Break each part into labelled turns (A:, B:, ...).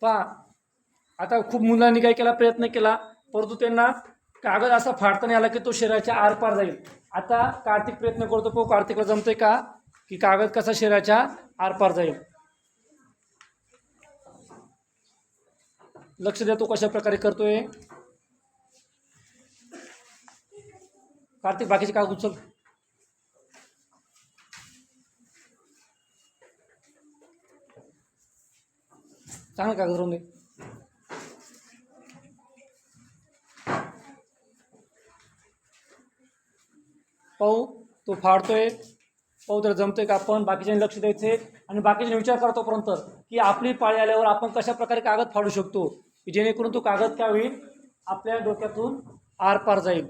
A: पहा आता खूप मुलांनी काय केला, प्रयत्न केला, परंतु त्यांना कागद असा फाडता नाही आला की तो शरीराच्या आरपार जाईल. आता कार्तिक प्रयत्न करतो, पाहू कार्तिकला जमतंय का की कागद कसा शरीराच्या आरपार जाईल. लक्ष द्या तो कशा प्रकारे करतोय. कार्तिक बाकीचे कागद उचल. चांगला कागद राहून दे. पाहू तो फाडतोय, पाहू तर जमतोय का. आपण बाकीच्यांनी लक्ष द्यायचे आणि बाकीचे विचार करतो पर्यंत की आपली पाळी आल्यावर आपण कशा प्रकारे कागद फाडू शकतो की जेणेकरून तो कागद काय होईल, आपल्या डोक्यातून आरपार जाईल.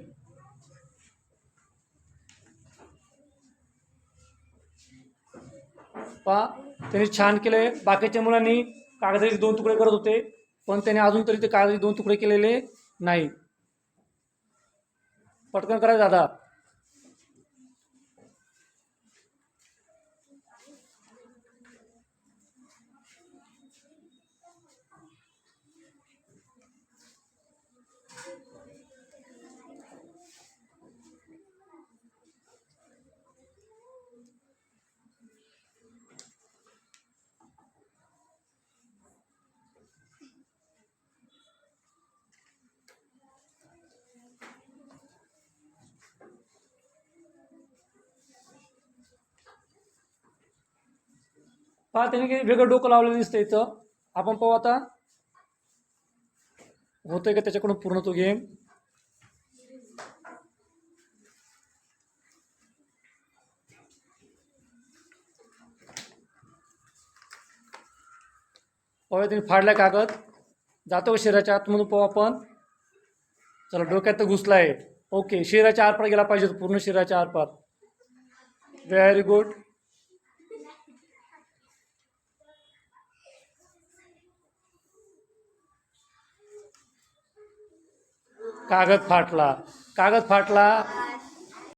A: पहा त्यांनी छान केलंय. बाकीच्या मुलांनी कागदाचे 2 तुकडे करत होते, पण त्याने अजून तरी ते कागदाचे 2 तुकडे केलेले नाही. पटकन करा दादा. पहा त्याने काही वेगळं डोकं लावलेलं दिसतं इथं. आपण पाहू आता होतंय का त्याच्याकडून पूर्ण तो गेम. पाहूया त्याने फाडलाय कागद, जातो का शरीराच्या आतमधून. पाहू आपण. चला डोक्यात तर घुसलाय. ओके शरीराच्या आरपार गेला पाहिजे, पूर्ण शरीराच्या आरपार. Very good. कागद फाटला, कागद फाटला.